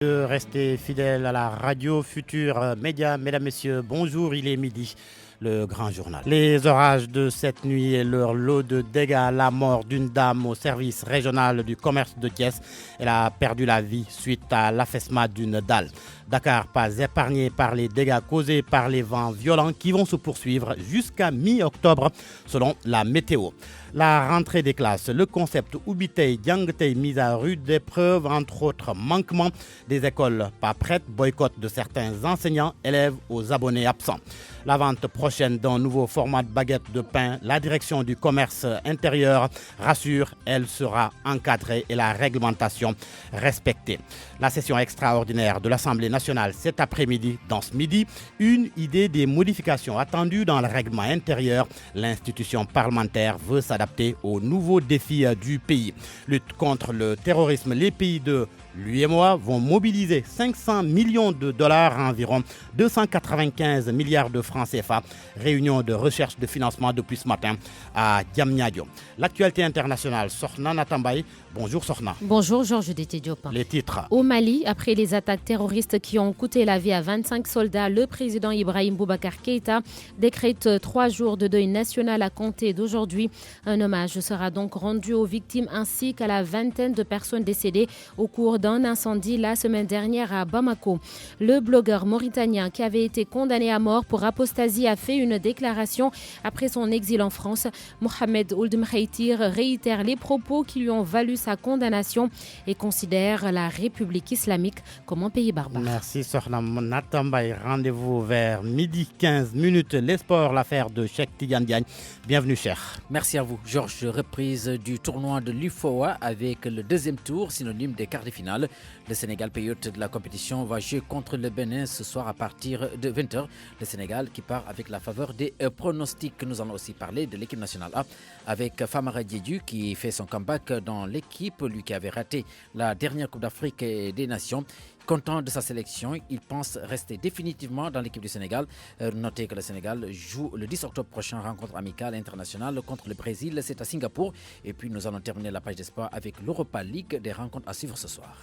De rester fidèle à la radio Futur Média. Mesdames, Messieurs, bonjour, il est midi. Le grand journal. Les orages de cette nuit et leur lot de dégâts, la mort d'une dame au service régional du commerce de Thiès. Elle a perdu la vie suite à l'affaissement d'une dalle. Dakar pas épargné par les dégâts causés par les vents violents qui vont se poursuivre jusqu'à mi-octobre selon la météo. La rentrée des classes, le concept Ubitei Diangtei mis à rude épreuve, entre autres manquements des écoles pas prêtes, boycott de certains enseignants, élèves aux abonnés absents. La vente prochaine d'un nouveau format de baguette de pain, la direction du commerce intérieur rassure, elle sera encadrée et la réglementation respectée. La session extraordinaire de l'Assemblée nationale cet après-midi, dans ce midi, une idée des modifications attendues dans le règlement intérieur. L'institution parlementaire veut s'adapter aux nouveaux défis du pays. Lutte contre le terrorisme, les pays de l'UEMOA vont mobiliser 500 millions de dollars, environ 295 milliards de francs CFA. Réunion de recherche de financement depuis ce matin à Diamniadio. L'actualité internationale, Sorna Natambaye. Bonjour Sorna. Bonjour Georges Dété Diop. Les titres. Au Mali, après les attaques terroristes qui ont coûté la vie à 25 soldats, le président Ibrahim Boubacar Keïta décrète 3 jours de deuil national à compter d'aujourd'hui. Un hommage sera donc rendu aux victimes ainsi qu'à la vingtaine de personnes décédées au cours d'un incendie la semaine dernière à Bamako. Le blogueur mauritanien qui avait été condamné à mort pour apostasie a fait une déclaration après son exil en France. Mohamed Ould Mkhaitir réitère les propos qui lui ont valu sa condamnation et considère la République islamique comme un pays barbare. Merci Sorna Natambaye. Rendez-vous vers midi 15 minutes. Les sports, l'affaire de Cheikh Tidiane Diagne. Bienvenue cher. Merci à vous Georges. Reprise du tournoi de l'UFOA avec le deuxième tour, synonyme des quarts de finale. Le Sénégal, pays hôte de la compétition, va jouer contre le Bénin ce soir à partir de 20h. Le Sénégal qui part avec la faveur des pronostics. Nous allons aussi parler de l'équipe nationale A avec Famara Diédhiou qui fait son comeback dans l'équipe, lui qui avait raté la dernière Coupe d'Afrique des Nations. Content de sa sélection, il pense rester définitivement dans l'équipe du Sénégal. Notez que le Sénégal joue le 10 octobre prochain, rencontre amicale internationale contre le Brésil, c'est à Singapour. Et puis nous allons terminer la page des sports avec l'Europa League, des rencontres à suivre ce soir.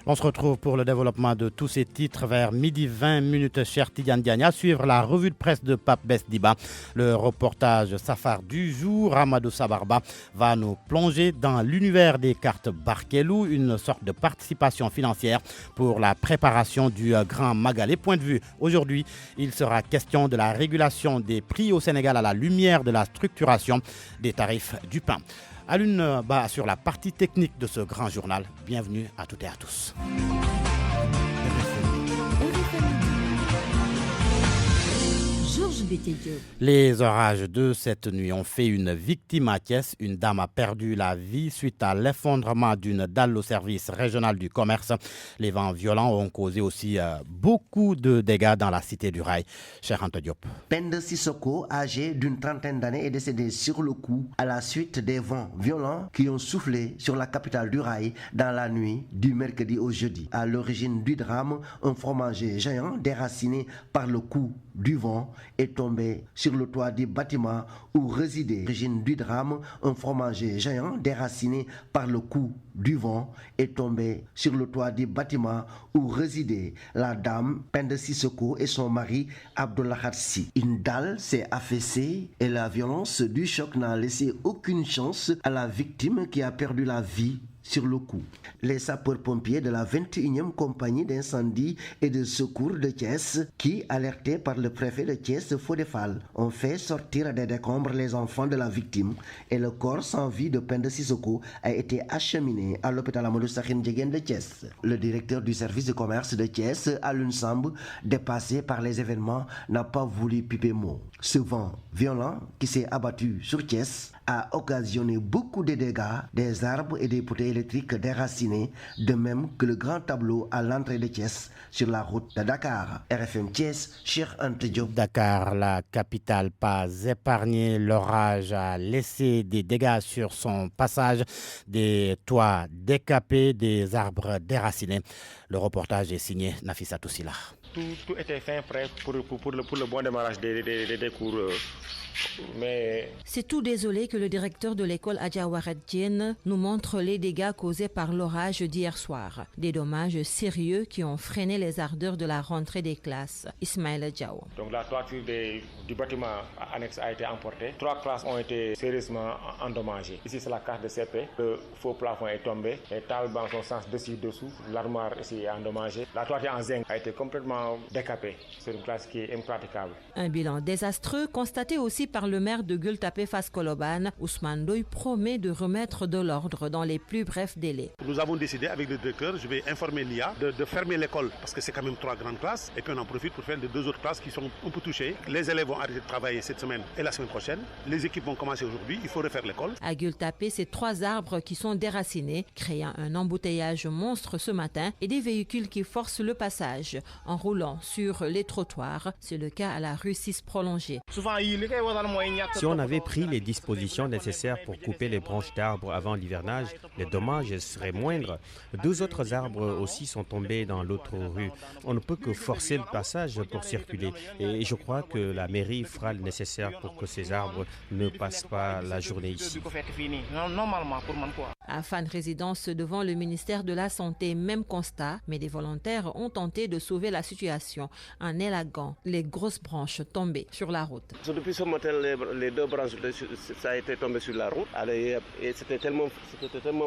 On se retrouve pour le développement de tous ces titres vers midi 20 minutes, cher Tidiane Diagne. À suivre la revue de presse de Pape Besdiba. Le reportage Safar du jour, Amadou Sabarba va nous plonger dans l'univers des cartes Barkelou, une sorte de participation financière pour la préparation du Grand Magal. Point de vue, aujourd'hui, il sera question de la régulation des prix au Sénégal à la lumière de la structuration des tarifs du pain. À l'une sur la partie technique de ce grand journal. Bienvenue à toutes et à tous. Les orages de cette nuit ont fait une victime à Thiès. Une dame a perdu la vie suite à l'effondrement d'une dalle au service régional du commerce. Les vents violents ont causé aussi beaucoup de dégâts dans la cité du Rail. Cher Anta Diop. Penda Sissoko, âgé d'une trentaine d'années, est décédé sur le coup à la suite des vents violents qui ont soufflé sur la capitale du Rail dans la nuit du mercredi au jeudi. À l'origine du drame, un fromager géant déraciné par le coup du vent est tombé sur le toit du bâtiment où résidait. L'origine du drame, un fromager géant déraciné par le coup du vent est tombé sur le toit du bâtiment où résidait la dame Penda Sissoko et son mari Abdullah Hatsi. Une dalle s'est affaissée et la violence du choc n'a laissé aucune chance à la victime qui a perdu la vie sur le coup. Les sapeurs-pompiers de la 21e compagnie d'incendie et de secours de Thiès, qui, alertés par le préfet de Thiès, Fodefal, ont fait sortir des décombres les enfants de la victime et le corps sans vie de Penda Sissoko a été acheminé à l'hôpital Amadou Sakhine Ndiéguène de Thiès. Le directeur du service de commerce de Thiès, Alun Samb, dépassé par les événements, n'a pas voulu piper mot. Ce vent violent qui s'est abattu sur Thiès a occasionné beaucoup de dégâts, des arbres et des poteaux électriques déracinés, de même que le grand tableau à l'entrée de Thiès sur la route de Dakar. RFM Thiès, Cheikh Anta Diop. Dakar, la capitale pas épargnée. L'orage a laissé des dégâts sur son passage, des toits décapés, des arbres déracinés. Le reportage est signé Nafissa Toussila. Tout était fin prêt pour le bon démarrage des cours. Mais c'est tout désolé que que le directeur de l'école Adja Wared Diène nous montre les dégâts causés par l'orage d'hier soir. Des dommages sérieux qui ont freiné les ardeurs de la rentrée des classes. Ismaël Diao. Donc la toiture du bâtiment annexe a été emportée. 3 classes ont été sérieusement endommagées. Ici c'est la carte de CP. Le faux plafond est tombé. Les tables bancs sont sens dessus-dessous. L'armoire ici est endommagée. La toiture en zinc a été complètement décapée. C'est une classe qui est impraticable. Un bilan désastreux constaté aussi par le maire de Gueule-Tapée Fass Koloban. Ousmane Doy promet de remettre de l'ordre dans les plus brefs délais. Nous avons décidé avec le directeur, je vais informer l'IA, de fermer l'école parce que c'est quand même 3 grandes classes et puis on en profite pour faire les 2 autres classes qui sont un peu touchées. Les élèves vont arrêter de travailler cette semaine et la semaine prochaine. Les équipes vont commencer aujourd'hui, il faut refaire l'école. À Gueule-Tapée, c'est 3 arbres qui sont déracinés, créant un embouteillage monstre ce matin et des véhicules qui forcent le passage en roulant sur les trottoirs. C'est le cas à la rue 6 prolongée. Si on avait pris les dispositions nécessaires pour couper les branches d'arbres avant l'hivernage, les dommages seraient moindres. 2 autres arbres aussi sont tombés dans l'autre rue. On ne peut que forcer le passage pour circuler. Et je crois que la mairie fera le nécessaire pour que ces arbres ne passent pas la journée ici. À Fann Résidence, devant le ministère de la Santé, même constat, mais des volontaires ont tenté de sauver la situation en élaguant les grosses branches tombées sur la route. Depuis ce matin, les 2 branches, ça a été tombé sur la route. Et c'était tellement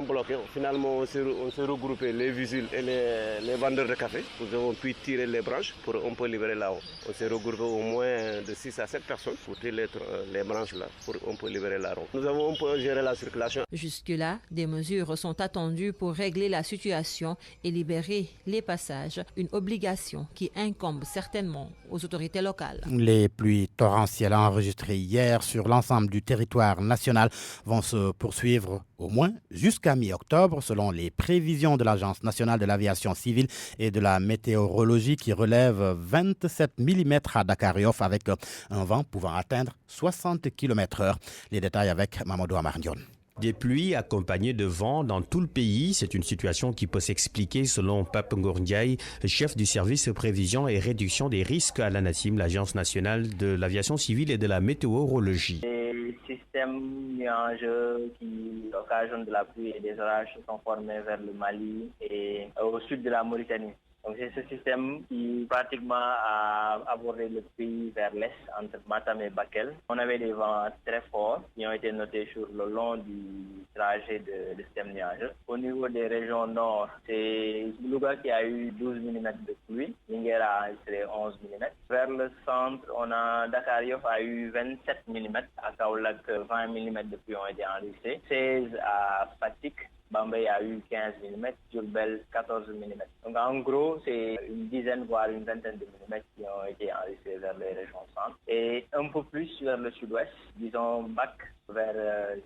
bloqué. Finalement, on s'est regroupé, les vigiles et les vendeurs de café. Nous avons pu tirer les branches pour on peut libérer là-haut. On s'est regroupé au moins de 6 à 7 personnes pour tirer les branches là, pour on peut libérer la route. Nous avons un peu géré la circulation. Jusque-là, des mesures sont attendues pour régler la situation et libérer les passages, une obligation qui incombe certainement aux autorités locales. Les pluies torrentielles enregistrées hier sur l'ensemble du territoire national vont se poursuivre au moins jusqu'à mi-octobre, selon les prévisions de l'Agence nationale de l'aviation civile et de la météorologie qui relève 27 mm à Dakar Yoff avec un vent pouvant atteindre 60 km/h. Les détails avec Mamadou Amardion. Des pluies accompagnées de vent dans tout le pays, c'est une situation qui peut s'expliquer selon Pape Ngor Ndiaye, chef du service prévision et réduction des risques à l'ANACIM, l'Agence nationale de l'aviation civile et de la météorologie. Les systèmes nuageux qui occasionnent de la pluie et des orages sont formés vers le Mali et au sud de la Mauritanie. Donc c'est ce système qui pratiquement a abordé le pays vers l'est, entre Matam et Bakel. On avait des vents très forts qui ont été notés sur le long du trajet de système nuageux. Au niveau des régions nord, c'est Louga qui a eu 12 mm de pluie, Linguère a enregistré 11 mm. Vers le centre, on a Dakar Yoff a eu 27 mm, à Kaolack 20 mm de pluie ont été enregistrés, 16 à Fatick. Bambey a eu 15 mm, Diourbel 14 mm. Donc en gros, c'est une dizaine voire une vingtaine de millimètres qui ont été enregistrés vers les régions centres. Et un peu plus vers le sud-ouest, disons Bac vers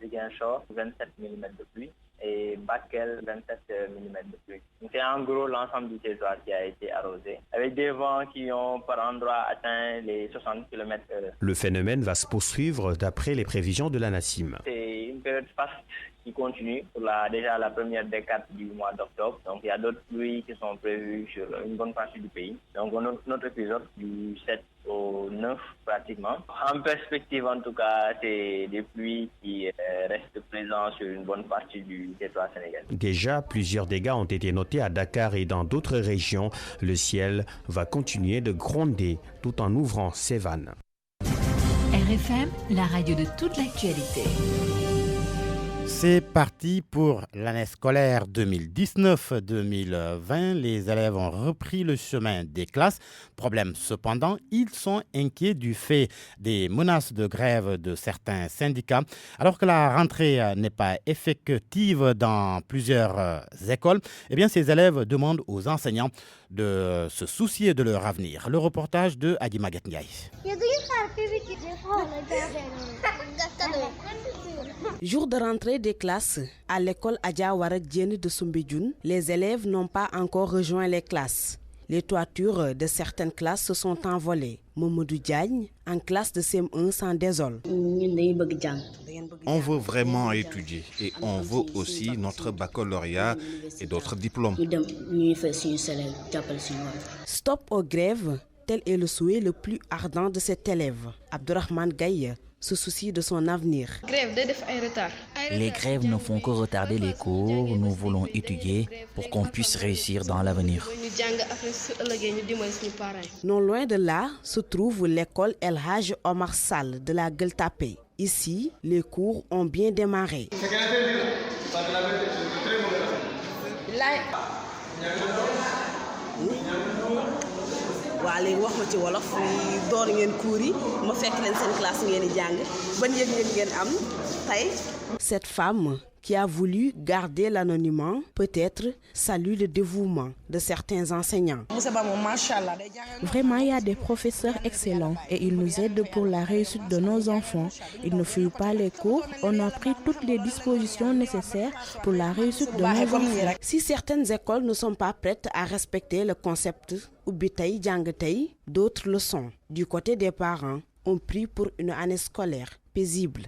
Ziguinchor, 27 mm de pluie. Et Bakel, 27 mm de pluie. Donc c'est en gros l'ensemble du territoire qui a été arrosé, avec des vents qui ont par endroits atteint les 60 km/h. Le phénomène va se poursuivre d'après les prévisions de l'ANACIM. C'est une période faste qui continue pour déjà la première décade du mois d'octobre. Donc il y a d'autres pluies qui sont prévues sur une bonne partie du pays. Donc notre épisode du 7 au 9 pratiquement. En perspective en tout cas, c'est des pluies qui restent présentes sur une bonne partie du territoire sénégalais. Déjà, plusieurs dégâts ont été notés à Dakar et dans d'autres régions. Le ciel va continuer de gronder tout en ouvrant ses vannes. RFM, la radio de toute l'actualité. C'est parti pour l'année scolaire 2019-2020. Les élèves ont repris le chemin des classes. Problème cependant, ils sont inquiets du fait des menaces de grève de certains syndicats. Alors que la rentrée n'est pas effective dans plusieurs écoles, eh bien, ces élèves demandent aux enseignants de se soucier de leur avenir. Le reportage de Adi Maguette Ndiaye. Jour de rentrée des classes, à l'école Adja Wared Diène de Soumbédioune, les élèves n'ont pas encore rejoint les classes. Les toitures de certaines classes se sont envolées. Mamadou Diagne, en classe de CM1, s'en désole. On veut vraiment étudier et on veut aussi notre baccalauréat et d'autres diplômes. Stop aux grèves, tel est le souhait le plus ardent de cet élève. Abdourahmane Gaye se soucie de son avenir. Les grèves ne font que retarder les cours. Nous voulons étudier pour qu'on puisse réussir dans l'avenir. Non loin de là se trouve l'école El Hadj Omar Sall de la Gueule Tapée. Ici, les cours ont bien démarré. waa léegi wax ma ci wolof door ngeen cours yi ma fekk leen seen classe ngeen di jàng ban yëg-yëg ngeen am tey. Cette femme qui a voulu garder l'anonymat, peut-être salue le dévouement de certains enseignants. Vraiment, il y a des professeurs excellents et ils nous aident pour la réussite de nos enfants. Ils ne fuient pas les cours, on a pris toutes les dispositions nécessaires pour la réussite de nos enfants. Si certaines écoles ne sont pas prêtes à respecter le concept Ubbi Tay Jàng Tay, d'autres le sont. Du côté des parents, on prie pour une année scolaire paisible.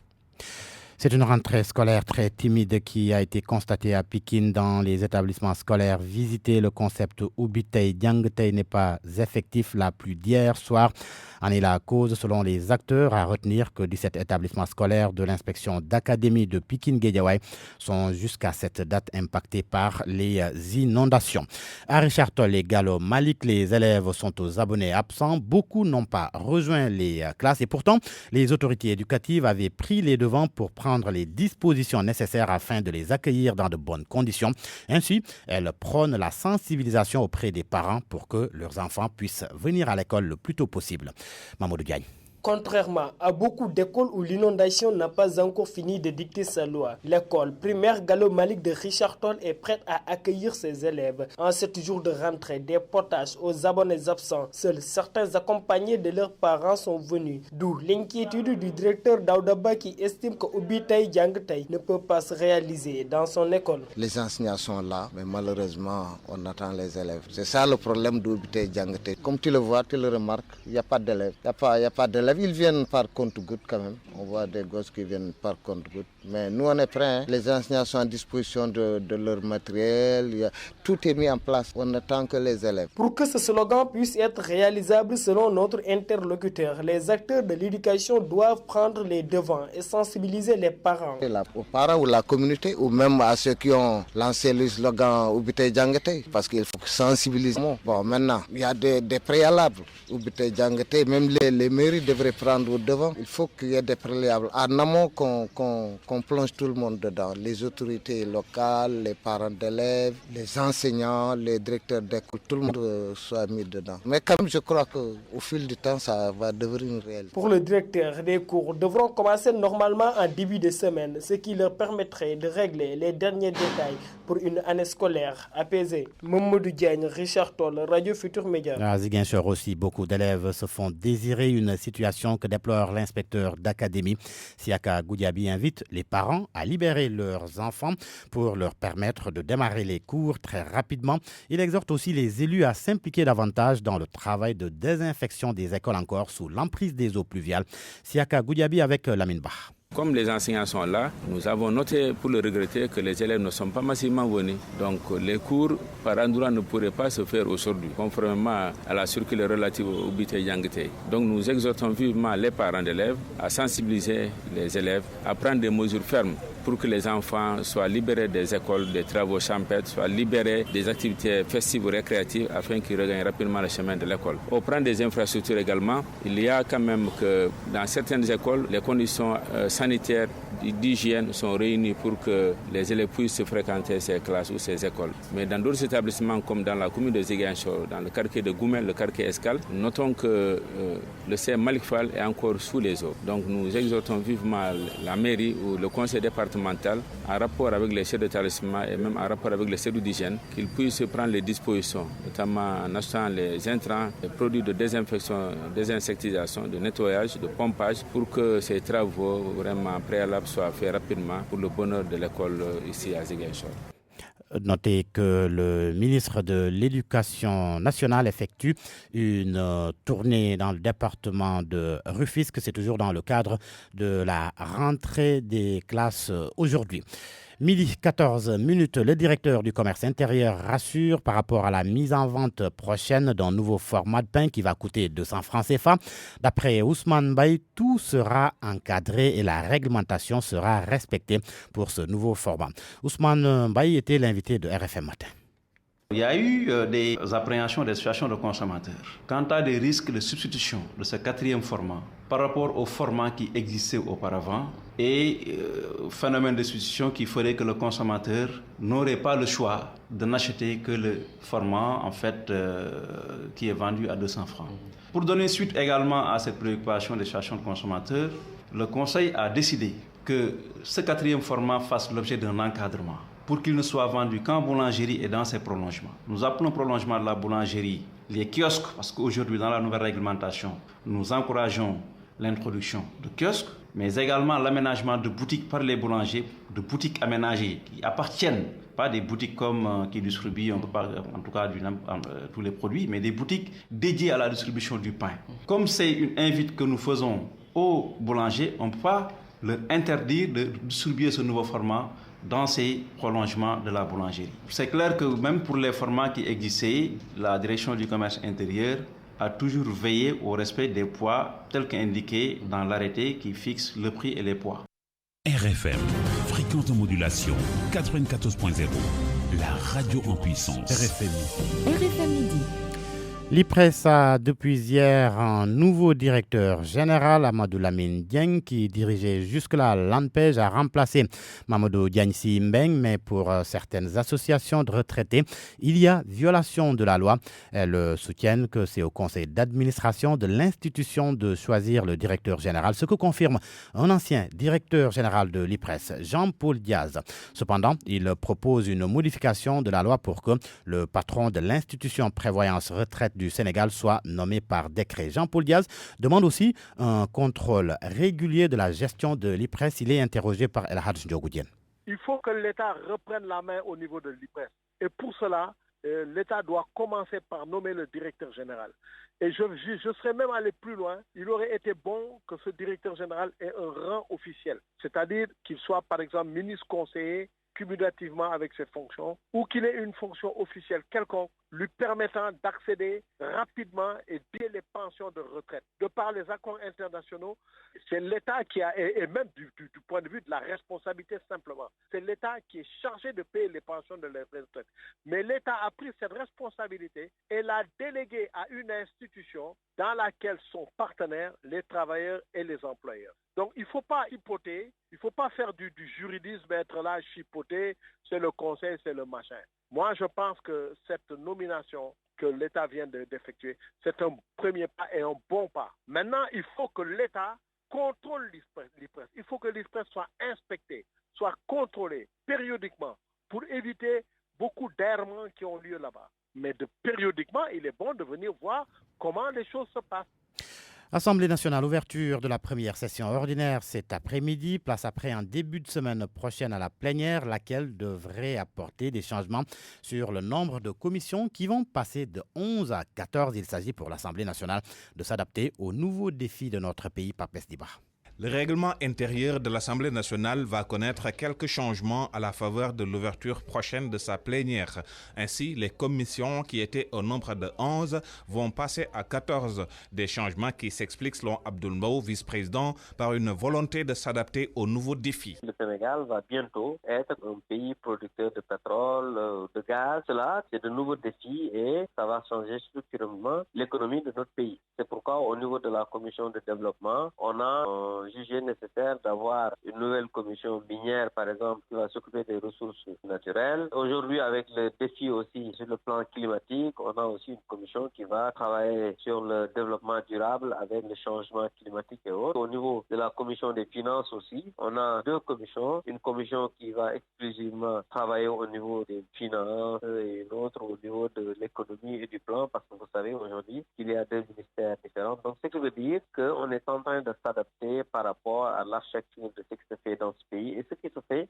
C'est une rentrée scolaire très timide qui a été constatée à Pikine dans les établissements scolaires visités. Le concept Ubbi Tay Jàng Tay n'est pas effectif la pluie d'hier soir. En est la cause, selon les acteurs, à retenir que 17 établissements scolaires de l'inspection d'académie de Pikine-Guédiawaye sont jusqu'à cette date impactés par les inondations. À Richard Toll et Gallo Malik, les élèves sont aux abonnés absents. Beaucoup n'ont pas rejoint les classes et pourtant, les autorités éducatives avaient pris les devants pour prendre les dispositions nécessaires afin de les accueillir dans de bonnes conditions. Ainsi, elles prônent la sensibilisation auprès des parents pour que leurs enfants puissent venir à l'école le plus tôt possible. Mamadou Diagne. Contrairement à beaucoup d'écoles où l'inondation n'a pas encore fini de dicter sa loi, l'école primaire Gallo Malik de Richard Toll est prête à accueillir ses élèves. En 7 jours de rentrée, des potages aux abonnés absents. Seuls certains accompagnés de leurs parents sont venus. D'où l'inquiétude du directeur Daoudaba qui estime que Ubbi Tay Jàng Tay ne peut pas se réaliser dans son école. Les enseignants sont là, mais malheureusement, on attend les élèves. C'est ça le problème d'Ubbi Tay Jàng Tay. Comme tu le vois, tu le remarques, il n'y a pas d'élèves. Il n'y a pas d'élèves. Ils viennent par compte-gouttes quand même. On voit des gosses qui viennent par compte-gouttes. Mais nous, on est prêts. Les enseignants sont à disposition de leur matériel. Tout est mis en place. On n'attend que les élèves. Pour que ce slogan puisse être réalisable selon notre interlocuteur, les acteurs de l'éducation doivent prendre les devants et sensibiliser les parents. Aux parents ou la communauté ou même à ceux qui ont lancé le slogan Ubbi Tay Jàng Tay parce qu'il faut sensibiliser. Bon, maintenant, il y a des préalables. Ubbi Tay Jàng Tay, même les mairies devraient prendre au devant. Il faut qu'il y ait des préalables. En amont, qu'on plonge tout le monde dedans. Les autorités locales, les parents d'élèves, les enseignants, les directeurs d'école, tout le monde soit mis dedans. Mais quand même, je crois qu'au fil du temps, ça va devenir une réalité. Pour le directeur, les cours devront commencer normalement en début de semaine, ce qui leur permettrait de régler les derniers détails pour une année scolaire apaisée. Mamadou Diagne, Richard Toll, Radio Futur Média. À Ziguinchor aussi, beaucoup d'élèves se font désirer, une situation que déplore l'inspecteur d'académie. Siaka Goudiaby invite les parents à libérer leurs enfants pour leur permettre de démarrer les cours très rapidement. Il exhorte aussi les élus à s'impliquer davantage dans le travail de désinfection des écoles encore sous l'emprise des eaux pluviales. Siaka Goudiaby avec Lamine Bah. Comme les enseignants sont là, nous avons noté pour le regretter que les élèves ne sont pas massivement venus. Donc les cours par endroit ne pourraient pas se faire aujourd'hui, conformément à la circulaire relative au Ubbi Tay Jàng Tay. Donc nous exhortons vivement les parents d'élèves à sensibiliser les élèves, à prendre des mesures fermes pour que les enfants soient libérés des écoles, des travaux champêtres, soient libérés des activités festives ou récréatives afin qu'ils regagnent rapidement le chemin de l'école. Au plan des infrastructures également, il y a quand même que dans certaines écoles, les conditions sanitaires d'hygiène sont réunies pour que les élèves puissent fréquenter ces classes ou ces écoles. Mais dans d'autres établissements comme dans la commune de Ziguinchor, dans le quartier de Goumel, le quartier Escale, notons que le CM Malick Fall est encore sous les eaux. Donc nous exhortons vivement la mairie ou le conseil départemental en rapport avec les chefs d'établissement et même en rapport avec les services d'hygiène qu'ils puissent prendre les dispositions, notamment en achetant les intrants, les produits de désinfection, désinsectisation, de nettoyage, de pompage pour que ces travaux vraiment préalables soient faits rapidement pour le bonheur de l'école ici à Ziguinchor. Notez que le ministre de l'Éducation nationale effectue une tournée dans le département de Rufisque. C'est toujours dans le cadre de la rentrée des classes aujourd'hui. Midi 14 minutes, le directeur du commerce intérieur rassure par rapport à la mise en vente prochaine d'un nouveau format de pain qui va coûter 200 francs CFA. D'après Ousmane Baye, tout sera encadré et la réglementation sera respectée pour ce nouveau format. Ousmane Baye était l'invité de RFM Matin. Il y a eu des appréhensions des situations de consommateurs. Quant à des risques de substitution de ce quatrième format par rapport au format qui existait auparavant et phénomène de substitution qui ferait que le consommateur n'aurait pas le choix de n'acheter que le format qui est vendu à 200 francs. Pour donner suite également à cette préoccupation des situations de consommateurs, le Conseil a décidé que ce quatrième format fasse l'objet d'un encadrement pour qu'il ne soit vendu qu'en boulangerie et dans ses prolongements. Nous appelons prolongement de la boulangerie les kiosques, parce qu'aujourd'hui, dans la nouvelle réglementation, nous encourageons l'introduction de kiosques, mais également l'aménagement de boutiques par les boulangers, de boutiques aménagées qui appartiennent, pas des boutiques comme qui distribuent, en tout cas tous les produits, mais des boutiques dédiées à la distribution du pain. Comme c'est une invite que nous faisons aux boulangers, on ne peut pas leur interdire de distribuer ce nouveau format dans ces prolongements de la boulangerie. C'est clair que même pour les formats qui existaient, la direction du commerce intérieur a toujours veillé au respect des poids tels qu'indiqués dans l'arrêté qui fixe le prix et les poids. RFM, fréquente modulation 94.0, la radio en puissance. RFM Midi. L'IPRES a depuis hier un nouveau directeur général, Amadou Lamine Dieng, qui dirigeait jusque-là l'ANPEJ, a remplacé Mamadou Diagne-Sy Mbeng, mais pour certaines associations de retraités, il y a violation de la loi. Elles soutiennent que c'est au conseil d'administration de l'institution de choisir le directeur général, ce que confirme un ancien directeur général de l'IPRES, Jean-Paul Diaz. Cependant, il propose une modification de la loi pour que le patron de l'institution prévoyance retraite du Sénégal soit nommé par décret. Jean-Paul Diaz demande aussi un contrôle régulier de la gestion de l'IPRES. Il est interrogé par El Hadj Ndiogoudien. Il faut que l'État reprenne la main au niveau de l'IPRES. Et pour cela, l'État doit commencer par nommer le directeur général. Et je serais même allé plus loin. Il aurait été bon que ce directeur général ait un rang officiel. C'est-à-dire qu'il soit, par exemple, ministre conseiller, cumulativement avec ses fonctions, ou qu'il ait une fonction officielle quelconque lui permettant d'accéder rapidement et payer les pensions de retraite. De par les accords internationaux, c'est l'État qui a, et même du point de vue de la responsabilité simplement, c'est l'État qui est chargé de payer les pensions de la retraite. Mais l'État a pris cette responsabilité et l'a déléguée à une institution dans laquelle sont partenaires les travailleurs et les employeurs. Donc il ne faut pas chipoter, il ne faut pas faire du juridisme, être là, chipoter, c'est le conseil, c'est le machin. Moi, je pense que cette nomination que l'État vient d'effectuer, c'est un premier pas et un bon pas. Maintenant, il faut que l'État contrôle l'IPRES. Il faut que l'IPRES soit inspecté, soit contrôlé périodiquement pour éviter beaucoup d'errements qui ont lieu là-bas. Mais périodiquement, il est bon de venir voir comment les choses se passent. Assemblée nationale, ouverture de la première session ordinaire cet après-midi, place après en début de semaine prochaine à la plénière, laquelle devrait apporter des changements sur le nombre de commissions qui vont passer de 11 à 14. Il s'agit pour l'Assemblée nationale de s'adapter aux nouveaux défis de notre pays, Papes Diba. Le règlement intérieur de l'Assemblée nationale va connaître quelques changements à la faveur de l'ouverture prochaine de sa plénière. Ainsi, les commissions qui étaient au nombre de 11 vont passer à 14. Des changements qui s'expliquent selon Abdoul Mbow, vice-président, par une volonté de s'adapter aux nouveaux défis. Le Sénégal va bientôt être un pays producteur de pétrole, de gaz. Cela, c'est de nouveaux défis et ça va changer structurellement l'économie de notre pays. C'est pourquoi au niveau de la commission de développement, on a jugé nécessaire d'avoir une nouvelle commission minière, par exemple, qui va s'occuper des ressources naturelles. Aujourd'hui, avec le défi aussi sur le plan climatique, on a aussi une commission qui va travailler sur le développement durable avec le changement climatique et autres. Au niveau de la commission des finances aussi, on a deux commissions. Une commission qui va exclusivement travailler au niveau des finances et une autre au niveau de l'économie et du plan, parce que vous savez aujourd'hui qu'il y a deux ministères différents. Donc, ce qui veut dire qu'on est en train de s'adapter par rapport à l'architecture de ce qui se fait dans ce pays et ce qui se fait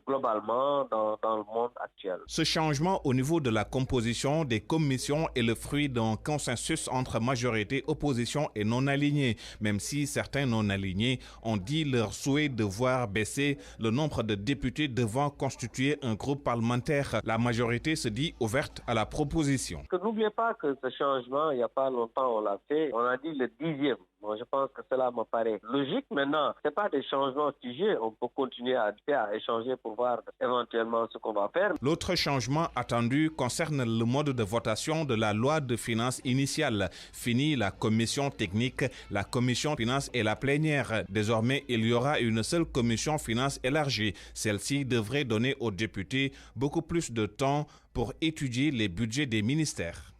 globalement dans le monde actuel. actuelle. Ce changement au niveau de la composition des commissions est le fruit d'un consensus entre majorité, opposition et non-alignés, même si certains non-alignés ont dit leur souhait de voir baisser le nombre de députés devant constituer un groupe parlementaire. La majorité se dit ouverte à la proposition. N'oubliez pas que ce changement, il n'y a pas longtemps, on l'a fait. On a dit le 10e. Moi, je pense que cela me paraît logique. Maintenant, ce n'est pas des changements figés. On peut continuer à échanger pour voir éventuellement ce qu'on va faire. L'autre changement attendu concerne le mode de votation de la loi de finances initiale. Fini la commission technique, la commission finances et la plénière. Désormais, il y aura une seule commission finances élargie. Celle-ci devrait donner aux députés beaucoup plus de temps pour étudier les budgets des ministères.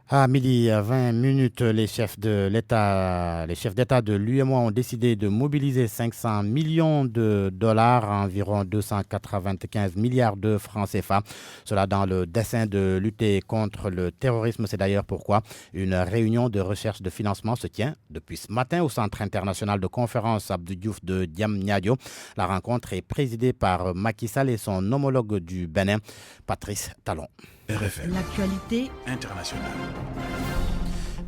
À midi 20 minutes, les chefs d'État de l'UEMOA ont décidé de mobiliser 500 millions de dollars, environ 295 milliards de francs CFA. Cela dans le dessein de lutter contre le terrorisme. C'est d'ailleurs pourquoi une réunion de recherche de financement se tient depuis ce matin au Centre international de conférence Abdou Diouf de Diamniadio. La rencontre est présidée par Macky Sall et son homologue du Bénin, Patrice Talon. RFM. L'actualité internationale.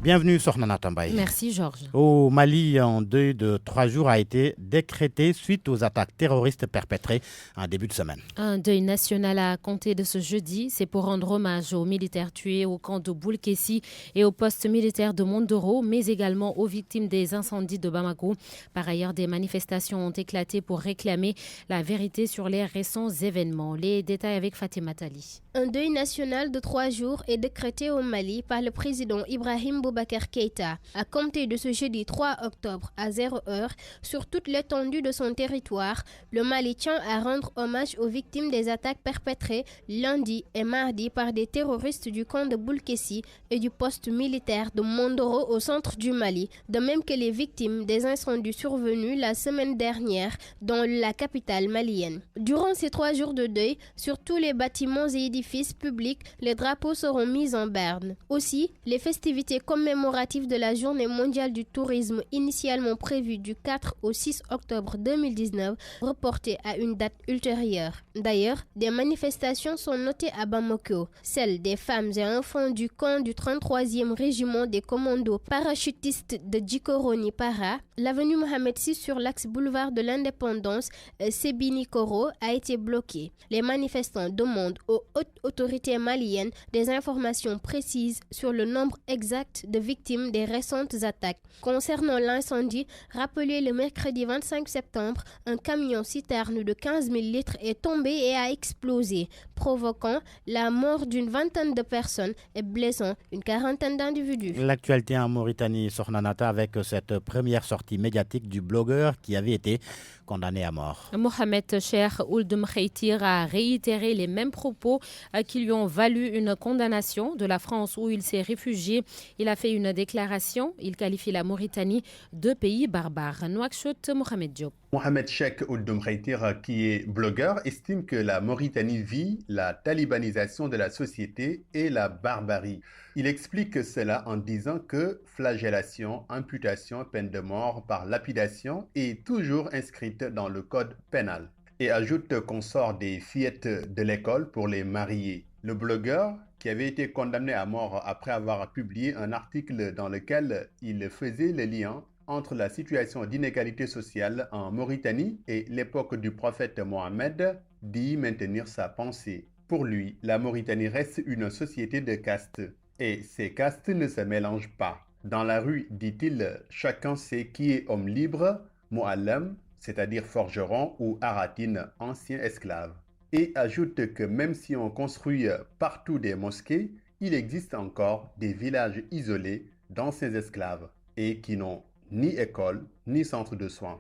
Bienvenue Sornana Tambaye. Merci Georges. Au Mali, un deuil de 3 jours a été décrété suite aux attaques terroristes perpétrées en début de semaine. Un deuil national à compter de ce jeudi, c'est pour rendre hommage aux militaires tués au camp de Boulkessi et au poste militaire de Mondoro, mais également aux victimes des incendies de Bamako. Par ailleurs, des manifestations ont éclaté pour réclamer la vérité sur les récents événements. Les détails avec Fatima Tali. Un deuil national de 3 jours est décrété au Mali par le président Ibrahim Boubacar Keïta. À compter de ce jeudi 3 octobre à 0h, sur toute l'étendue de son territoire, le Mali tient à rendre hommage aux victimes des attaques perpétrées lundi et mardi par des terroristes du camp de Boulkessi et du poste militaire de Mondoro au centre du Mali, de même que les victimes des incendies survenus la semaine dernière dans la capitale malienne. Durant ces 3 jours de deuil, sur tous les bâtiments et édifices publics, les drapeaux seront mis en berne. Aussi, les festivités commémoratives de la Journée mondiale du tourisme initialement prévues du 4 au 6 octobre 2019, reportées à une date ultérieure. D'ailleurs, des manifestations sont notées à Bamako. Celles des femmes et enfants du camp du 33e régiment des commandos parachutistes de Djikoroni Para, l'avenue Mohamed VI sur l'axe boulevard de l'Indépendance, Sebini Koro, a été bloquée. Les manifestants demandent aux hautes autorités maliennes des informations précises sur le nombre exact de victimes des récentes attaques. Concernant l'incendie, rappelé le mercredi 25 septembre, un camion-citerne de 15 000 litres est tombé et a explosé, provoquant la mort d'une vingtaine de personnes et blessant une quarantaine d'individus. L'actualité en Mauritanie, Sornanata, avec cette première sortie médiatique du blogueur qui avait été condamné à mort. Mohamed Cheikh Ould Mkheitir a réitéré les mêmes propos qui lui ont valu une condamnation de la France où il s'est réfugié. Il a fait une déclaration. Il qualifie la Mauritanie de pays barbare. Nouakchott, Mohamed Diop. Mohamed Cheikh Ould Mkheitir, qui est blogueur, estime que la Mauritanie vit la talibanisation de la société et la barbarie. Il explique cela en disant que flagellation, imputation, peine de mort par lapidation est toujours inscrite dans le code pénal. Et ajoute qu'on sort des fillettes de l'école pour les marier. Le blogueur, qui avait été condamné à mort après avoir publié un article dans lequel il faisait le lien entre la situation d'inégalité sociale en Mauritanie et l'époque du prophète Mohammed, dit maintenir sa pensée. Pour lui, la Mauritanie reste une société de castes. Et ces castes ne se mélangent pas. Dans la rue, dit-il, chacun sait qui est homme libre, Moualem, c'est-à-dire forgeron, ou Aratine, ancien esclave. Et ajoute que même si on construit partout des mosquées, il existe encore des villages isolés d'anciens esclaves et qui n'ont ni école ni centre de soins.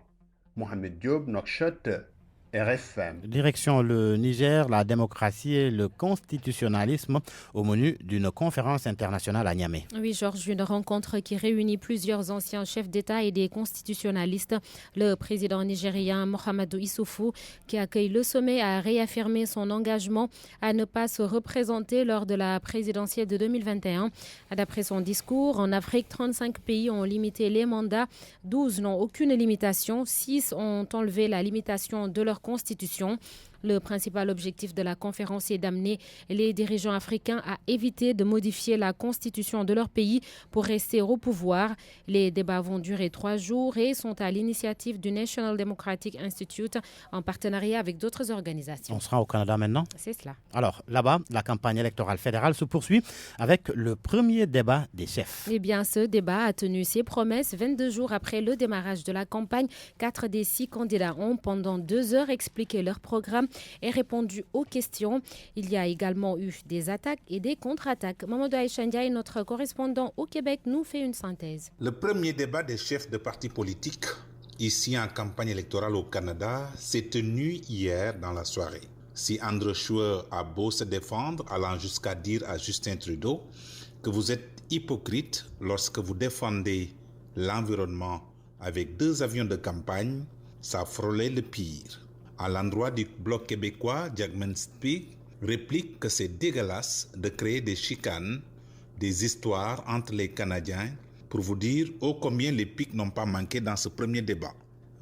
Mohamed Diop, Nouakchott, RFM. Direction le Niger, la démocratie et le constitutionnalisme au menu d'une conférence internationale à Niamey. Oui, Georges, une rencontre qui réunit plusieurs anciens chefs d'État et des constitutionnalistes. Le président nigérien Mahamadou Issoufou, qui accueille le sommet, a réaffirmé son engagement à ne pas se représenter lors de la présidentielle de 2021. D'après son discours, en Afrique, 35 pays ont limité les mandats, 12 n'ont aucune limitation, 6 ont enlevé la limitation de leur constitution. Le principal objectif de la conférence est d'amener les dirigeants africains à éviter de modifier la constitution de leur pays pour rester au pouvoir. Les débats vont durer 3 jours et sont à l'initiative du National Democratic Institute en partenariat avec d'autres organisations. On sera au Canada maintenant? C'est cela. Alors, là-bas, la campagne électorale fédérale se poursuit avec le premier débat des chefs. Eh bien, ce débat a tenu ses promesses 22 jours après le démarrage de la campagne. 4 des 6 candidats ont, pendant 2 heures, expliqué leur programme et répondu aux questions. Il y a également eu des attaques et des contre-attaques. Mamadou Aïchandia, notre correspondant au Québec, nous fait une synthèse. Le premier débat des chefs de partis politiques, ici en campagne électorale au Canada, s'est tenu hier dans la soirée. Si Andrew Scheer a beau se défendre, allant jusqu'à dire à Justin Trudeau que vous êtes hypocrite lorsque vous défendez l'environnement avec 2 avions de campagne, ça frôlait le pire. À l'endroit du Bloc québécois, Jackman Speak réplique que c'est dégueulasse de créer des chicanes, des histoires entre les Canadiens pour vous dire ô combien les pics n'ont pas manqué dans ce premier débat.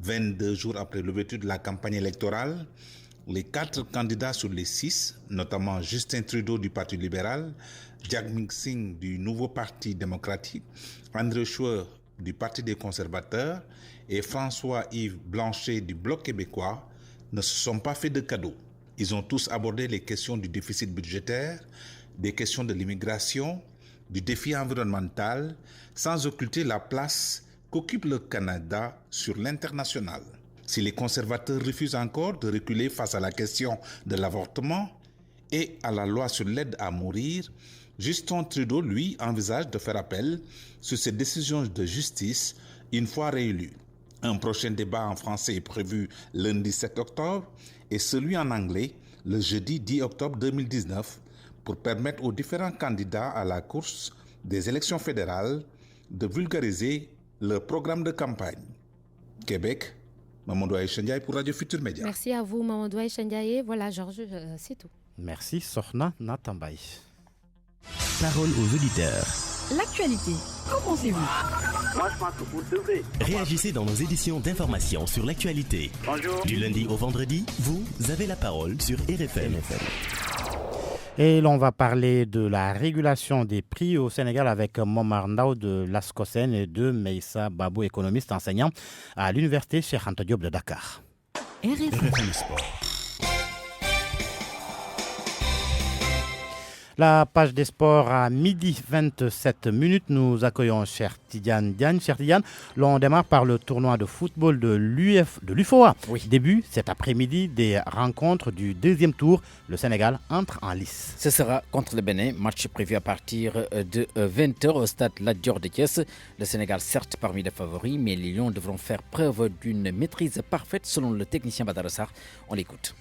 22 jours après l'ouverture de la campagne électorale, les 4 candidats sur les 6, notamment Justin Trudeau du Parti libéral, Jagmeet Singh du Nouveau Parti démocratique, Andrew Scheer du Parti des conservateurs et François-Yves Blanchet du Bloc québécois ne se sont pas fait de cadeaux. Ils ont tous abordé les questions du déficit budgétaire, des questions de l'immigration, du défi environnemental, sans occulter la place qu'occupe le Canada sur l'international. Si les conservateurs refusent encore de reculer face à la question de l'avortement et à la loi sur l'aide à mourir, Justin Trudeau, lui, envisage de faire appel sur ces décisions de justice une fois réélu. Un prochain débat en français est prévu lundi 7 octobre et celui en anglais le jeudi 10 octobre 2019 pour permettre aux différents candidats à la course des élections fédérales de vulgariser leur programme de campagne. Québec, Mamadou Aïchandiaye pour Radio Futur Média. Merci à vous, Mamadou Aïchandiaye. Voilà, Georges, c'est tout. Merci, Sorna Natambay. Parole aux auditeurs. L'actualité, qu'en pensez-vous? Moi, je pense que vous devez. Réagissez dans nos éditions d'information sur l'actualité. Bonjour. Du lundi au vendredi, vous avez la parole sur RFM. Et l'on va parler de la régulation des prix au Sénégal avec Momar Ndao de l'ASCOSEN et de Meïssa Babou, économiste enseignant à l'université Cheikh Anta Diop de Dakar. RFM Sport. La page des sports à midi 27 minutes. Nous accueillons Cher Tidiane Diagne. Cher Tidiane, l'on démarre par le tournoi de football de l'UFOA. Oui. Début cet après-midi des rencontres du 2e tour. Le Sénégal entre en lice. Ce sera contre le Bénin, match prévu à partir de 20h au stade Lat Dior de Thiès. Le Sénégal, certes parmi les favoris, mais les Lions devront faire preuve d'une maîtrise parfaite selon le technicien Badara Sarr. On l'écoute.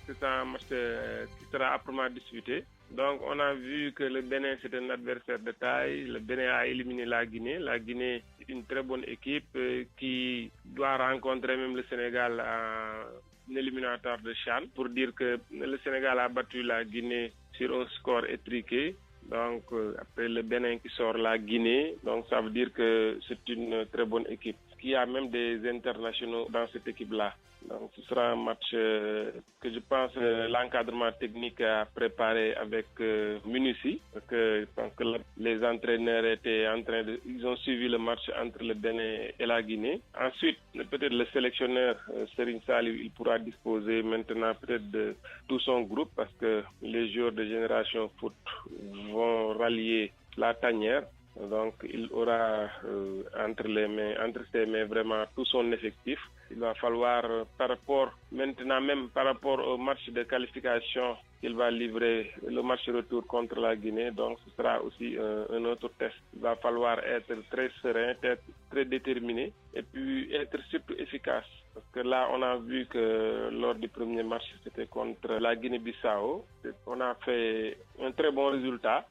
C'est un match qui sera âprement disputé. Donc on a vu que le Bénin c'est un adversaire de taille. Le Bénin a éliminé la Guinée. La Guinée est une très bonne équipe qui doit rencontrer même le Sénégal en éliminatoire de CHAN. Pour dire que le Sénégal a battu la Guinée sur un score étriqué. Donc après le Bénin qui sort la Guinée, donc ça veut dire que c'est une très bonne équipe. Il y a même des internationaux dans cette équipe-là. Donc ce sera un match que je pense l'encadrement technique a préparé avec minutie. Parce que je pense que les entraîneurs étaient ils ont suivi le match entre le Bénin et la Guinée. Ensuite, peut-être le sélectionneur Serigne Saliou, il pourra disposer maintenant peut-être de tout son groupe parce que les joueurs de Génération Foot vont rallier la tanière. Donc il aura entre ses mains vraiment tout son effectif. Il va falloir par rapport au match de qualification qu'il va livrer, le match retour contre la Guinée, donc ce sera aussi un autre test. Il va falloir être très serein, être très déterminé et puis être surtout efficace. Parce que là, on a vu que lors du premier match, c'était contre la Guinée-Bissau. On a fait un très bon résultat.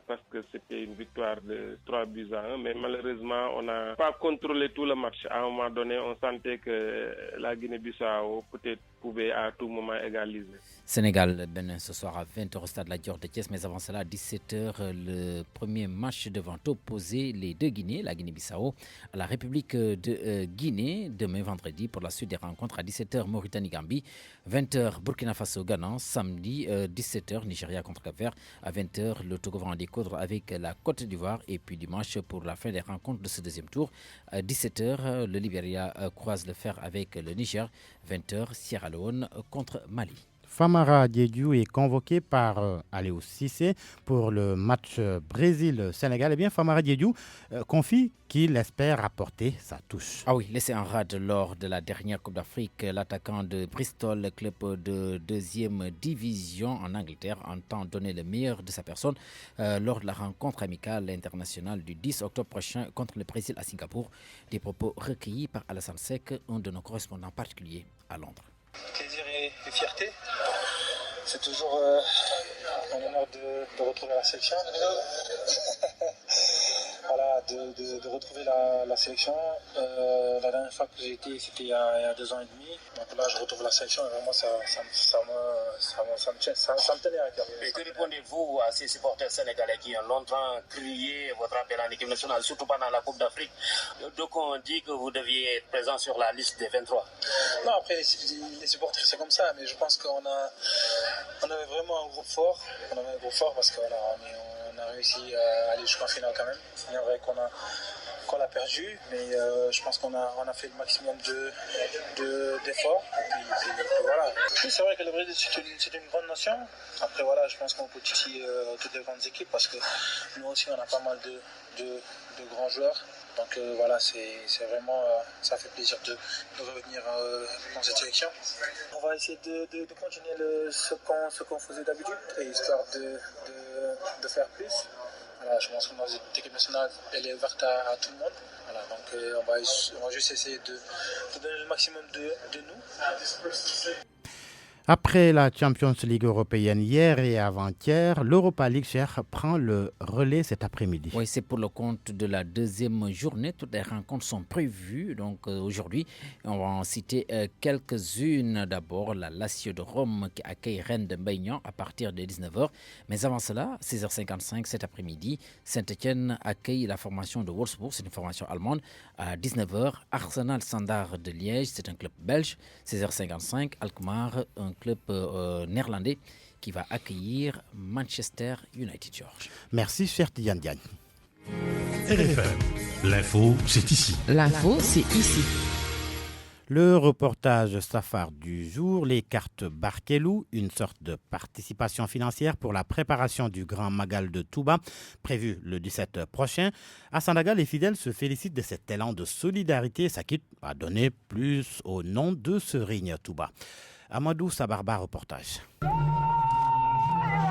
Parce que c'était une victoire de 3-1, mais malheureusement, on n'a pas contrôlé tout le match. À un moment donné, on sentait que la Guinée-Bissau peut-être pouvait à tout moment égaliser. Sénégal-Bénin ce soir à 20h au stade La Dior de Thiès, mais avant cela à 17h, le premier match devant opposer les deux Guinées, la Guinée-Bissau à la République de Guinée, demain vendredi pour la suite des rencontres à 17h Mauritanie-Gambie, 20h Burkina Faso-Ghana, samedi 17h Nigeria contre Cap-Vert, à 20h le Togo va en découdre avec la Côte d'Ivoire et puis dimanche pour la fin des rencontres de ce deuxième tour, à 17h le Libéria croise le fer avec le Niger, 20h Sierra Leone contre Mali. Famara Diédhiou est convoqué par Aliou Cissé pour le match Brésil-Sénégal. Eh bien, Famara Diédhiou confie qu'il espère apporter sa touche. Ah oui, laissé en rade lors de la dernière Coupe d'Afrique, l'attaquant de Bristol, club de 2e division en Angleterre, entend donner le meilleur de sa personne lors de la rencontre amicale internationale du 10 octobre prochain contre le Brésil à Singapour. Des propos recueillis par Alassane Seck, un de nos correspondants particuliers à Londres. Plaisir et fierté. C'est toujours un honneur de retrouver la sélection. Voilà, de retrouver la sélection. La dernière fois que j'ai été, c'était il y a 2 ans et demi. Donc là, je retrouve la sélection et vraiment, ça me tenait à cœur. Et que répondez-vous à ces supporters sénégalais qui ont longtemps crié votre appel en équipe nationale, surtout pendant la Coupe d'Afrique? Donc on dit que vous deviez être présent sur la liste des 23. Non, après, les supporters, c'est comme ça, mais je pense qu'on avait vraiment un groupe fort. On avait un groupe fort parce que voilà, on a réussi à aller jusqu'en finale quand même. C'est vrai qu'on l'a perdu, mais je pense qu'on a fait le maximum d'efforts. Et puis voilà. Oui, c'est vrai que le Brésil, c'est une grande nation. Après, voilà, je pense qu'on peut titiller toutes les grandes équipes parce que nous aussi, on a pas mal de grands joueurs. Donc voilà, c'est vraiment, ça fait plaisir de revenir dans cette sélection. On va essayer de continuer ce qu'on faisait d'habitude, histoire de faire plus. Voilà, je pense que notre équipe nationale, elle est ouverte à tout le monde. Voilà, donc on va juste essayer de donner le maximum de nous. Après la Champions League européenne hier et avant-hier, l'Europa League prend le relais cet après-midi. Oui, c'est pour le compte de la deuxième journée. Toutes les rencontres sont prévues. Donc aujourd'hui, on va en citer quelques-unes. D'abord, la Lazio de Rome qui accueille Rennes de Maignan à partir de 19h. Mais avant cela, 16h55 cet après-midi, Saint-Etienne accueille la formation de Wolfsburg. C'est une formation allemande. À 19h, Arsenal Standard de Liège, c'est un club belge. 16h55, Alkmaar, un club néerlandais qui va accueillir Manchester United, George. Merci, cher Tidiane Diagne. RFM, l'info, c'est ici. L'info, c'est ici. Le reportage Safar du jour, les cartes Barkelou, une sorte de participation financière pour la préparation du Grand Magal de Touba, prévu le 17 prochain. À Sandaga, les fidèles se félicitent de cet élan de solidarité. Sakit va donner plus au nom de Serigne Touba. Amadou Sabarba, reportage.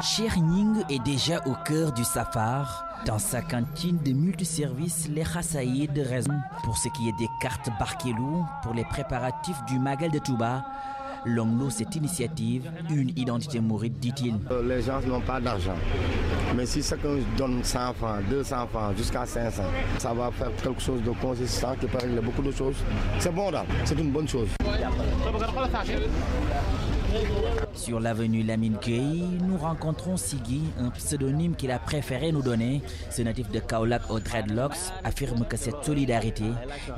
Cherning est déjà au cœur du Safar. Dans sa cantine de multiservices, les Khassaïd raisonnent pour ce qui est des cartes Barkelou pour les préparatifs du Magal de Touba. L'homme loue cette initiative, une identité mouride, dit-il. Les gens n'ont pas d'argent. Mais si chacun donne 100 francs, 200 francs, jusqu'à 500, ça va faire quelque chose de consistant qui peut régler beaucoup de choses. C'est bon là, c'est une bonne chose. Sur l'avenue Lamine Gueye, nous rencontrons Siggy, un pseudonyme qu'il a préféré nous donner. Ce natif de Kaolack aux dreadlocks affirme que cette solidarité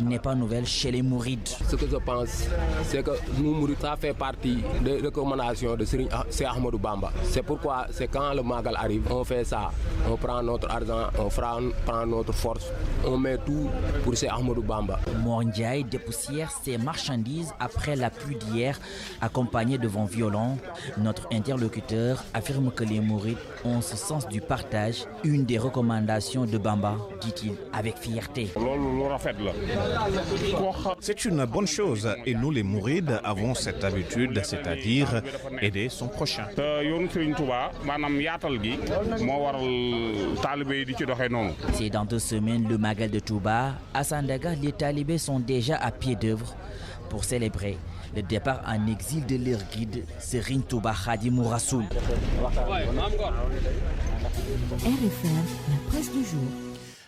n'est pas nouvelle chez les Mourides. Ce que je pense, c'est que nous Mourides, ça fait partie des recommandations de Serigne Ahmadou Bamba. C'est pourquoi, c'est quand le Magal arrive, on fait ça. On prend notre argent, on prend notre force, on met tout pour Cheikh Ahmadou Bamba. Morndiaï dépoussière ses marchandises après la pluie d'hier, accompagné de vents violents. Notre interlocuteur affirme que les Mourides ont ce sens du partage, une des recommandations de Bamba, dit-il avec fierté. C'est une bonne chose et nous les Mourides avons cette habitude, c'est-à-dire aider son prochain. C'est dans 2 semaines le Magal de Touba. À Sandaga, les talibés sont déjà à pied d'œuvre pour célébrer le départ en exil de leur guide, Serigne Touba Khadimou Rassoul. RFM, la presse du jour.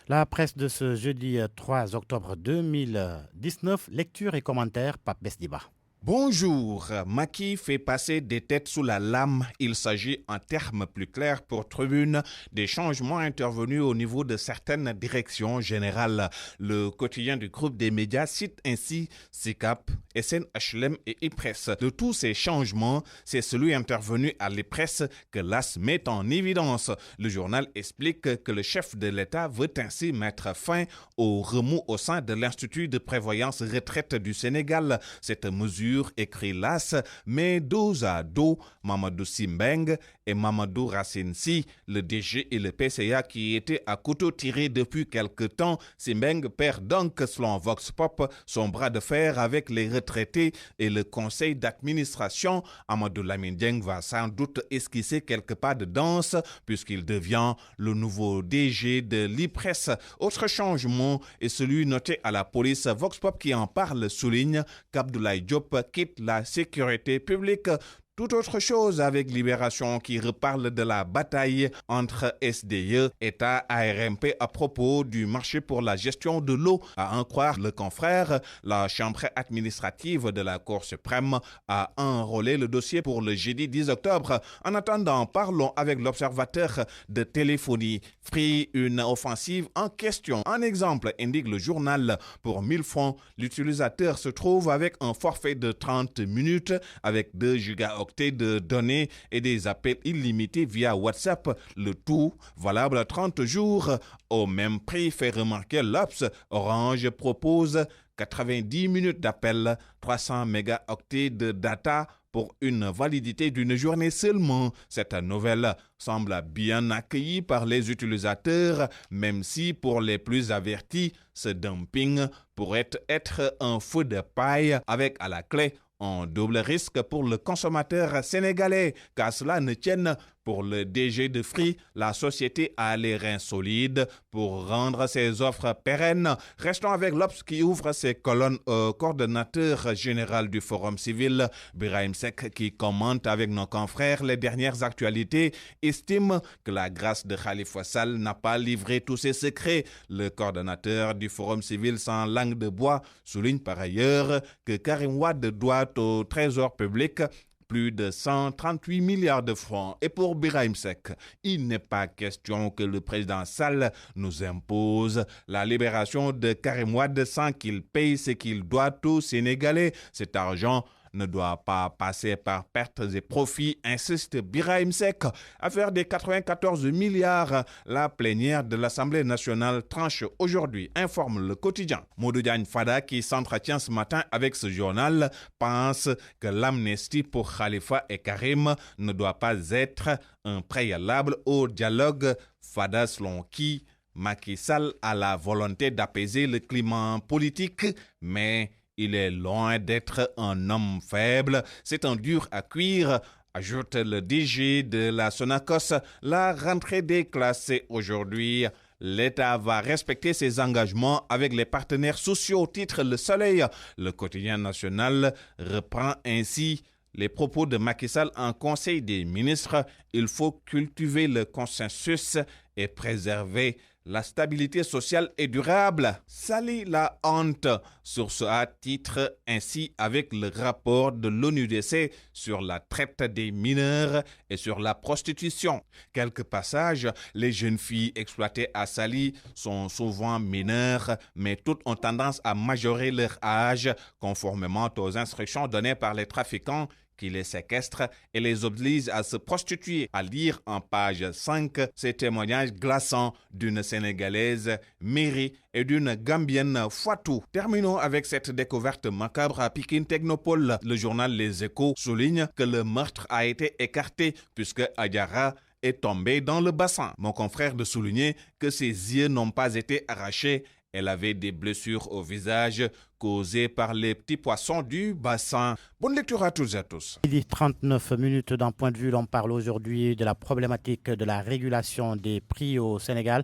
La presse de ce jeudi 3 octobre 2019, lecture et commentaires, Pape Besdiba. Bonjour, Macky fait passer des têtes sous la lame. Il s'agit en termes plus clairs pour Tribune des changements intervenus au niveau de certaines directions générales. Le quotidien du groupe des médias cite ainsi SICAP, SNHLM et IPRES. De tous ces changements, c'est celui intervenu à l'IPRES que l'AS met en évidence. Le journal explique que le chef de l'État veut ainsi mettre fin au remous au sein de l'Institut de prévoyance retraite du Sénégal. Cette mesure, écrit l'AS, mais dos à dos Mamadou Sy Mbengue et Mamadou Racine Sy, le DG et le PCA qui étaient à couteau tiré depuis quelque temps. Sy Mbengue perd donc, selon Vox Pop, son bras de fer avec les retraités et le conseil d'administration. Amadou Lamine Dieng va sans doute esquisser quelques pas de danse puisqu'il devient le nouveau DG de l'IPRES. Autre changement est celui noté à la police. Vox Pop qui en parle souligne qu'Abdoulaye Diop quitte la sécurité publique. Tout autre chose avec Libération qui reparle de la bataille entre SDE, État, ARMP à propos du marché pour la gestion de l'eau. À en croire le confrère, la chambre administrative de la Cour suprême a enrôlé le dossier pour le jeudi 10 octobre. En attendant, parlons avec l'observateur de téléphonie. Free, une offensive en question. Un exemple, indique le journal. Pour 1000 francs, l'utilisateur se trouve avec un forfait de 30 minutes avec 2 gigaoctets de données et des appels illimités via WhatsApp. Le tout valable 30 jours au même prix, fait remarquer l'Obs. Orange propose 90 minutes d'appel, 300 mégaoctets de data pour une validité d'une journée seulement. Cette nouvelle semble bien accueillie par les utilisateurs, même si pour les plus avertis, ce dumping pourrait être un feu de paille avec à la clé un double risque pour le consommateur sénégalais. Qu'à cela ne tienne, pour le DG de Free, la société a les reins solides pour rendre ses offres pérennes. Restons avec l'Obs qui ouvre ses colonnes au coordonnateur général du Forum civil, Birahim Seck, qui commente avec nos confrères les dernières actualités, estime que la grâce de Khalifa Sall n'a pas livré tous ses secrets. Le coordonnateur du Forum civil sans langue de bois souligne par ailleurs que Karim Wade doit au Trésor public plus de 138 milliards de francs. Et pour Birahim Seck, il n'est pas question que le président Sall nous impose la libération de Karim Wade sans qu'il paye ce qu'il doit aux Sénégalais. Cet argent ne doit pas passer par pertes et profits, insiste Birahim Seck. Affaire des 94 milliards, la plénière de l'Assemblée nationale tranche aujourd'hui, informe le quotidien. Modou Diagne Fada, qui s'entretient ce matin avec ce journal, pense que l'amnistie pour Khalifa et Karim ne doit pas être un préalable au dialogue. Fada, selon qui Macky Sall a la volonté d'apaiser le climat politique, mais il est loin d'être un homme faible. C'est un dur à cuire, ajoute le DG de la Sonacos. La rentrée des classes est aujourd'hui. L'État va respecter ses engagements avec les partenaires sociaux, titre Le Soleil. Le quotidien national reprend ainsi les propos de Macky Sall en Conseil des ministres. Il faut cultiver le consensus et préserver la stabilité sociale et durable. Salit la honte. Source A titre ainsi avec le rapport de l'ONUDC sur la traite des mineurs et sur la prostitution. Quelques passages, les jeunes filles exploitées à Saly sont souvent mineures, mais toutes ont tendance à majorer leur âge conformément aux instructions données par les trafiquants qui les séquestrent et les oblige à se prostituer. À lire en page 5 ces témoignages glaçants d'une Sénégalaise, Mary, et d'une Gambienne, Fatou. Terminons avec cette découverte macabre à Pikine Technopole. Le journal Les Échos souligne que le meurtre a été écarté puisque Adjara est tombée dans le bassin. Mon confrère de souligner que ses yeux n'ont pas été arrachés. Elle avait des blessures au visage causées par les petits poissons du bassin. Bonne lecture à toutes et à tous. Il est 39 minutes d'un point de vue. On parle aujourd'hui de la problématique de la régulation des prix au Sénégal.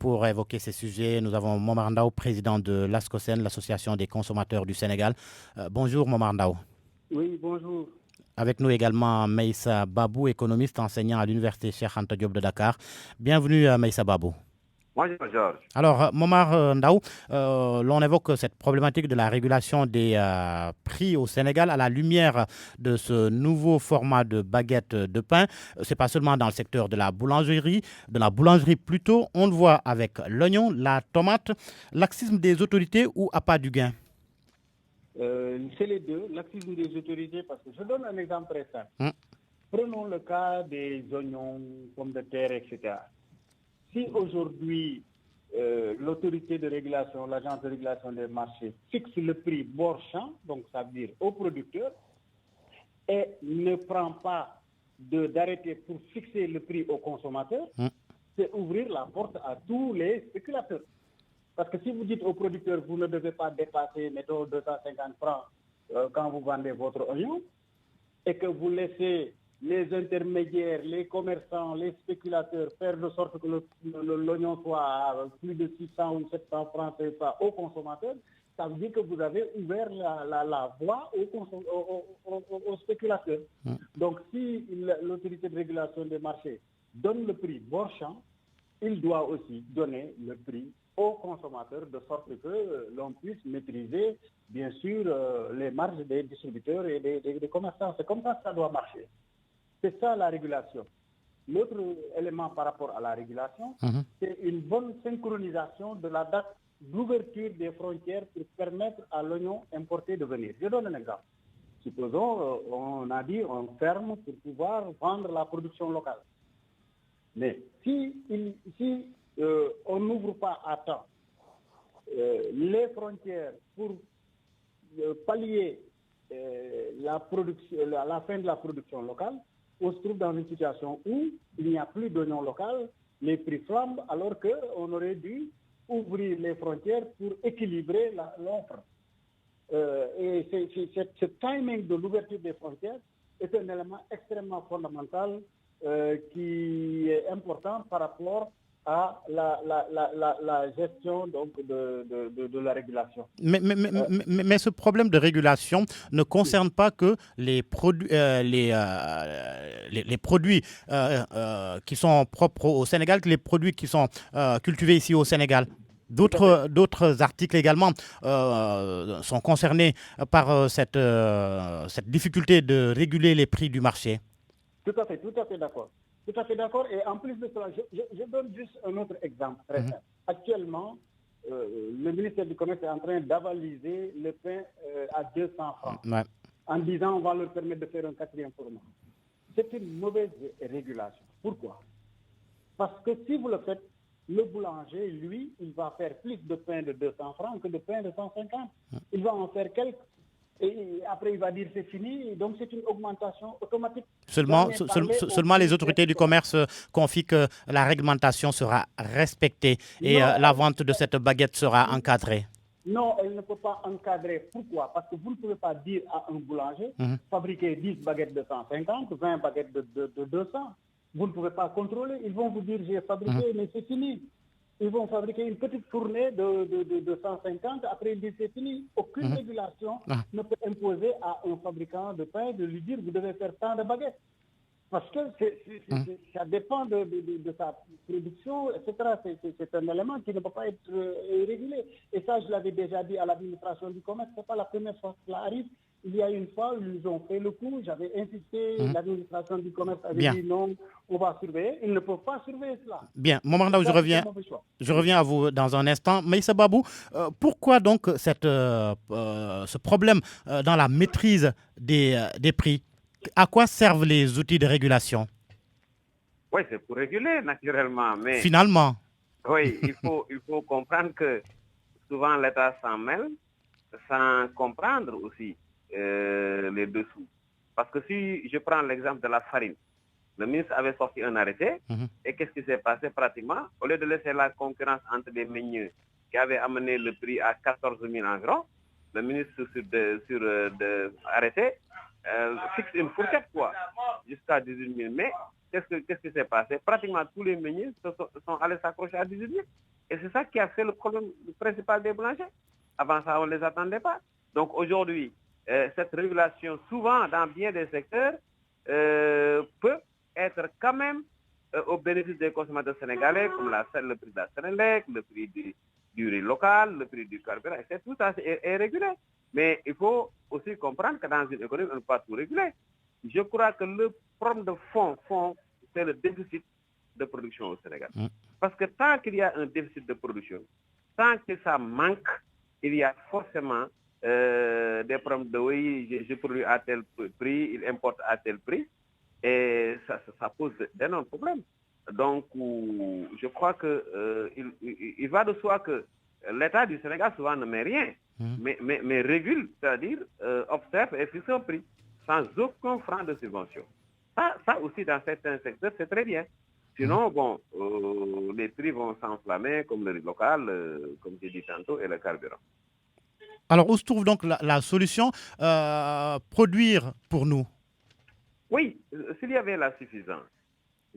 Pour évoquer ces sujets, nous avons Momar Ndao, président de l'ASCOSEN, l'Association des consommateurs du Sénégal. Bonjour Momar Ndao. Oui, bonjour. Avec nous également Meïssa Babou, économiste enseignant à l'Université Cheikh Anta Diop de Dakar. Bienvenue Meïssa Babou. Bonjour Georges. Alors, Momar Ndaw, l'on évoque cette problématique de la régulation des prix au Sénégal à la lumière de ce nouveau format de baguette de pain. Ce n'est pas seulement dans le secteur de la boulangerie plutôt, on le voit avec l'oignon, la tomate, laxisme des autorités ou appât du gain. C'est les deux, laxisme des autorités, parce que je donne un exemple très simple. Prenons le cas des oignons, pommes de terre, etc. Si aujourd'hui, l'autorité de régulation, l'agence de régulation des marchés fixe le prix bord champ, donc ça veut dire aux producteurs, et ne prend pas d'arrêté pour fixer le prix aux consommateurs, c'est ouvrir la porte à tous les spéculateurs. Parce que si vous dites aux producteurs, vous ne devez pas dépasser, mettons, 250 francs quand vous vendez votre oignon, et que vous laissez les intermédiaires, les commerçants, les spéculateurs faire de sorte que l'oignon soit à plus de 600 ou 700 francs CFA aux consommateurs, ça veut dire que vous avez ouvert la voie aux spéculateurs. Donc si l'autorité de régulation des marchés donne le prix bord champ, il doit aussi donner le prix aux consommateurs de sorte que l'on puisse maîtriser, bien sûr, les marges des distributeurs et des commerçants. C'est comme ça que ça doit marcher. C'est ça la régulation. L'autre élément par rapport à la régulation, c'est une bonne synchronisation de la date d'ouverture des frontières pour permettre à l'oignon importé de venir. Je donne un exemple. Supposons, on a dit, on ferme pour pouvoir vendre la production locale. Mais si on n'ouvre pas à temps les frontières pour pallier la fin de la production locale, on se trouve dans une situation où il n'y a plus d'oignon local, les prix flambent, alors qu'on aurait dû ouvrir les frontières pour équilibrer l'offre. Et ce timing de l'ouverture des frontières est un élément extrêmement fondamental qui est important par rapport à la gestion donc, de la régulation. Mais ce problème de régulation ne concerne pas que les produits, les produits qui sont propres au Sénégal, que les produits qui sont cultivés ici au Sénégal. D'autres articles également sont concernés par cette difficulté de réguler les prix du marché. Tout à fait d'accord. Tout à fait d'accord. Et en plus de cela, je donne juste un autre exemple très simple. Actuellement, le ministère du Commerce est en train d'avaliser le pain à 200 francs. En disant on va leur permettre de faire un 4e format. C'est une mauvaise régulation. Pourquoi? Parce que si vous le faites, le boulanger, lui, il va faire plus de pain de 200 francs que de pain de 150. Il va en faire quelques. Et après, il va dire c'est fini. Donc, c'est une augmentation automatique. Seulement les autorités du commerce confient que la réglementation sera respectée et la vente de cette baguette sera encadrée. Non, elle ne peut pas encadrer. Pourquoi? Parce que vous ne pouvez pas dire à un boulanger fabriquer 10 baguettes de 150, 20 baguettes de 200. Vous ne pouvez pas contrôler. Ils vont vous dire j'ai fabriqué, mais c'est fini. Ils vont fabriquer une petite fournée de 150, après ils disent c'est fini. Aucune régulation ne peut imposer à un fabricant de pain de lui dire vous devez faire tant de baguettes. Parce que ça dépend de sa production, etc. C'est un élément qui ne peut pas être régulé. Et ça, je l'avais déjà dit à l'administration du commerce, ce n'est pas la première fois que cela arrive. Il y a une fois, ils ont fait le coup, j'avais insisté, l'administration du commerce avait dit non, on va surveiller. Ils ne peuvent pas surveiller cela. Bien, Momar Ndaw, je reviens à vous dans un instant. Maïssa Babou, pourquoi donc ce problème dans la maîtrise des prix? À quoi servent les outils de régulation? Oui, c'est pour réguler naturellement. Mais finalement. Oui, il faut comprendre que souvent l'État s'en mêle sans comprendre aussi les dessous. Parce que si je prends l'exemple de la farine, le ministre avait sorti un arrêté et qu'est-ce qui s'est passé pratiquement? Au lieu de laisser la concurrence entre des meuniers qui avaient amené le prix à 14 000 environ, le ministre sur arrêté fixe une fourchette jusqu'à 18 000. Mais qu'est-ce qui s'est passé? Pratiquement tous les meuniers sont allés s'accrocher à 18 000. Et c'est ça qui a fait le problème principal des boulangers. Avant ça, on ne les attendait pas. Donc aujourd'hui, cette régulation, souvent dans bien des secteurs, peut être quand même au bénéfice des consommateurs sénégalais, comme le prix de la Sénélec, le prix du riz local, le prix du carburant, etc. Tout ça est régulé. Mais il faut aussi comprendre que dans une économie, on ne peut pas tout réguler. Je crois que le problème de fond, c'est le déficit de production au Sénégal. Parce que tant qu'il y a un déficit de production, tant que ça manque, il y a forcément des problèmes de oui, je produis à tel prix, il importe à tel prix, et ça pose d'énormes problèmes. Donc, je crois que il va de soi que l'État du Sénégal souvent ne met rien, mais régule, c'est-à-dire observe et fixe un prix, sans aucun franc de subvention. Ça aussi, dans certains secteurs, c'est très bien. Sinon, bon, les prix vont s'enflammer, comme le riz local, comme j'ai dit tantôt, et le carburant. Alors, où se trouve donc la solution? Produire pour nous? Oui, s'il y avait la suffisance.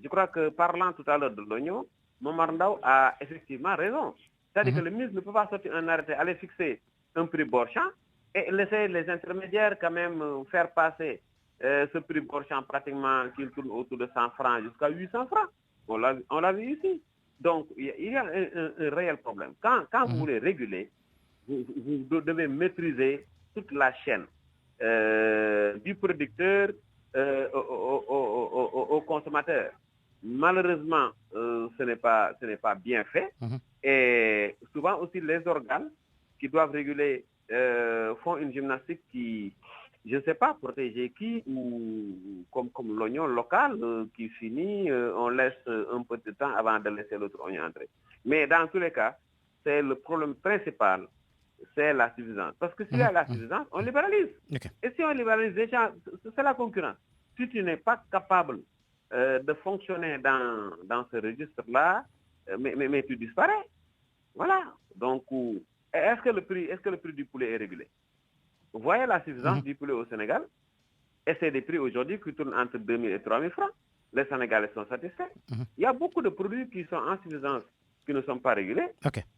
Je crois que parlant tout à l'heure de l'oignon, Momar Ndao a effectivement raison. C'est-à-dire que le ministre ne peut pas sortir un arrêté, aller fixer un prix borchant et laisser les intermédiaires quand même faire passer ce prix borchant pratiquement qui tourne autour de 100 francs jusqu'à 800 francs. On l'a vu ici. Donc, il y a un réel problème. Quand vous voulez réguler, vous devez maîtriser toute la chaîne du producteur au consommateur. Malheureusement, ce n'est pas bien fait. Et souvent aussi, les organes qui doivent réguler font une gymnastique qui, je ne sais pas, protéger qui, ou comme l'oignon local qui finit, on laisse un peu de temps avant de laisser l'autre oignon entrer. Mais dans tous les cas, c'est le problème principal, c'est la suffisance. Parce que s'il y a la suffisance, on libéralise. Et si on libéralise déjà, c'est la concurrence. Si tu n'es pas capable de fonctionner dans ce registre-là, mais tu disparais. Voilà. Donc, est-ce que le prix du poulet est régulé? Vous voyez la suffisance du poulet au Sénégal, et c'est des prix aujourd'hui qui tournent entre 2 000 et 3 000 francs. Les Sénégalais sont satisfaits. Il y a beaucoup de produits qui sont en suffisance, qui ne sont pas régulés.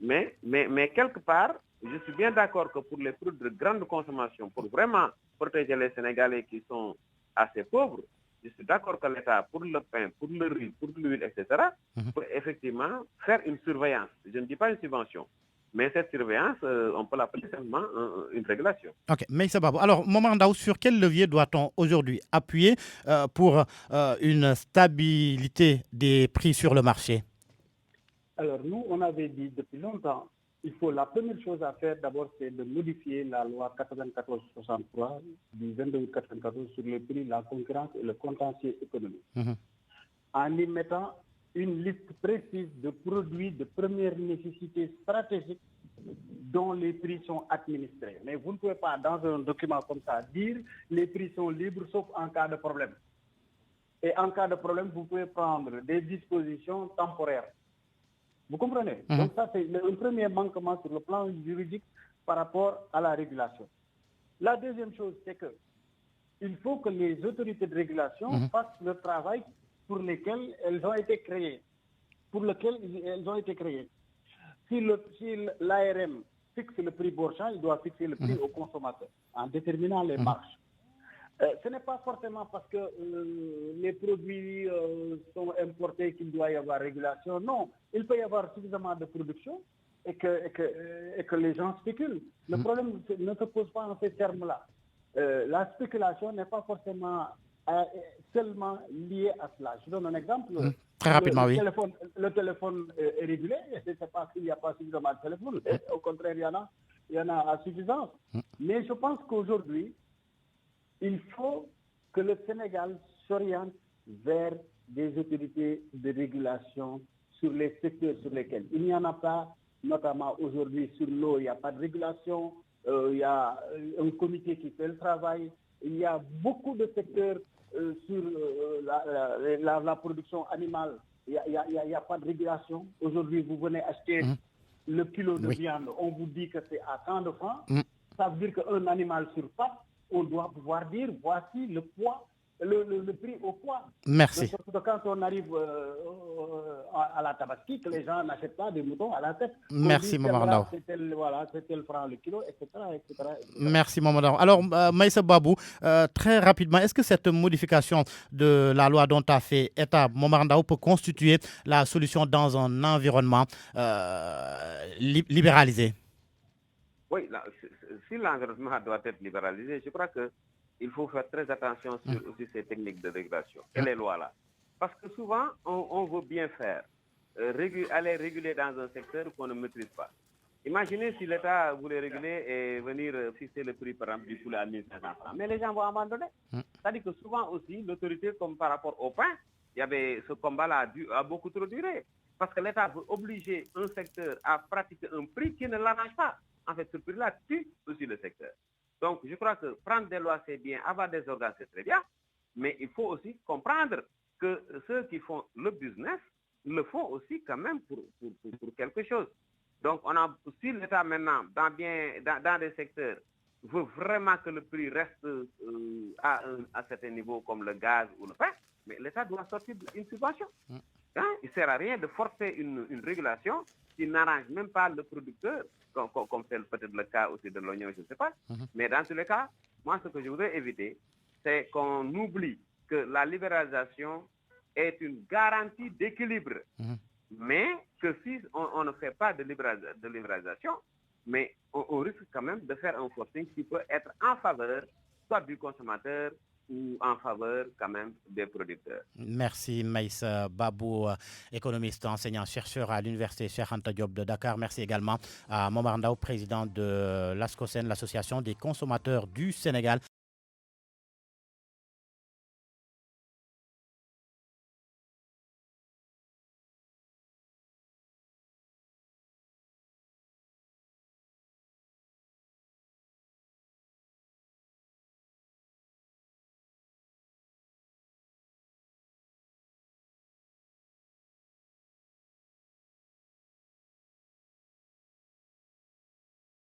Mais quelque part, je suis bien d'accord que pour les produits de grande consommation, pour vraiment protéger les Sénégalais qui sont assez pauvres, je suis d'accord que l'État, pour le pain, pour le riz, pour l'huile, etc., peut effectivement faire une surveillance. Je ne dis pas une subvention. Mais cette surveillance, on peut l'appeler simplement une régulation. Ok, mais c'est pas bon. Alors, Momar Ndao, sur quel levier doit-on aujourd'hui appuyer pour une stabilité des prix sur le marché? Alors, nous, on avait dit depuis longtemps, la première chose à faire d'abord, c'est de modifier la loi 94-63 du 22 août 94 sur le prix, la concurrence et le contentieux économique. En y mettant une liste précise de produits de première nécessité stratégique dont les prix sont administrés. Mais vous ne pouvez pas, dans un document comme ça, dire les prix sont libres sauf en cas de problème. Et en cas de problème, vous pouvez prendre des dispositions temporaires. Vous comprenez? Donc ça, c'est un premier manquement sur le plan juridique par rapport à la régulation. La deuxième chose, c'est que il faut que les autorités de régulation fassent le travail pour lequel elles ont été créées. Si l'ARM fixe le prix borchant, il doit fixer le prix au consommateur en déterminant les marges. Ce n'est pas forcément parce que les produits sont importés qu'il doit y avoir régulation. Non, il peut y avoir suffisamment de production et que les gens spéculent. Le problème ne se pose pas en ces termes-là. La spéculation n'est pas forcément seulement liée à cela. Je donne un exemple. Très rapidement, le téléphone est régulé. C'est pas qu'il n'y a pas suffisamment de téléphone. Au contraire, il y en a à suffisance. Mais je pense qu'aujourd'hui, il faut que le Sénégal s'oriente vers des autorités de régulation sur les secteurs sur lesquels il n'y en a pas, notamment aujourd'hui sur l'eau, il n'y a pas de régulation, il y a un comité qui fait le travail, il y a beaucoup de secteurs sur la production animale, il n'y a pas de régulation. Aujourd'hui, vous venez acheter le kilo de viande, on vous dit que c'est à tant de francs, ça veut dire qu'un animal sur pattes, on doit pouvoir dire voici le poids le prix au poids. Merci. De quand on arrive à la tabaski, que les gens n'achètent pas des moutons à la tête. Merci, Maman. C'est tel franc le kilo, etc. Merci, Maman. Alors, Maïssa Babou, très rapidement, est-ce que cette modification de la loi dont tu as fait état, Maman, peut constituer la solution dans un environnement libéralisé? Oui, si l'environnement doit être libéralisé, je crois qu'il faut faire très attention sur aussi ces techniques de régulation et les lois-là. Parce que souvent, on veut bien faire, aller réguler dans un secteur qu'on ne maîtrise pas. Imaginez si l'État voulait réguler et venir fixer le prix, par exemple, du poulet à 1500 francs. Mais les gens vont abandonner. C'est-à-dire que souvent aussi, l'autorité, comme par rapport au pain, il y avait ce combat-là a beaucoup trop duré. Parce que l'État veut obliger un secteur à pratiquer un prix qui ne l'arrange pas. En fait, ce prix-là tue aussi le secteur. Donc, je crois que prendre des lois, c'est bien, avoir des organes, c'est très bien, mais il faut aussi comprendre que ceux qui font le business le font aussi quand même pour quelque chose. Donc, si l'État maintenant, dans des secteurs, veut vraiment que le prix reste à certain niveau comme le gaz ou le pain, mais l'État doit sortir une subvention. Il ne sert à rien de forcer une régulation qui n'arrange même pas le producteur, comme c'est peut-être le cas aussi de l'oignon, je ne sais pas. Mais dans tous les cas, moi, ce que je voudrais éviter, c'est qu'on oublie que la libéralisation est une garantie d'équilibre. Mais que si on ne fait pas de libéralisation, mais on risque quand même de faire un forcing qui peut être en faveur soit du consommateur ou en faveur quand même des producteurs. Merci Maïssa Babou, économiste, enseignant, chercheur à l'université Cheikh Anta Diop de Dakar. Merci également à Momar Ndao, président de l'ASCOSEN, l'association des consommateurs du Sénégal.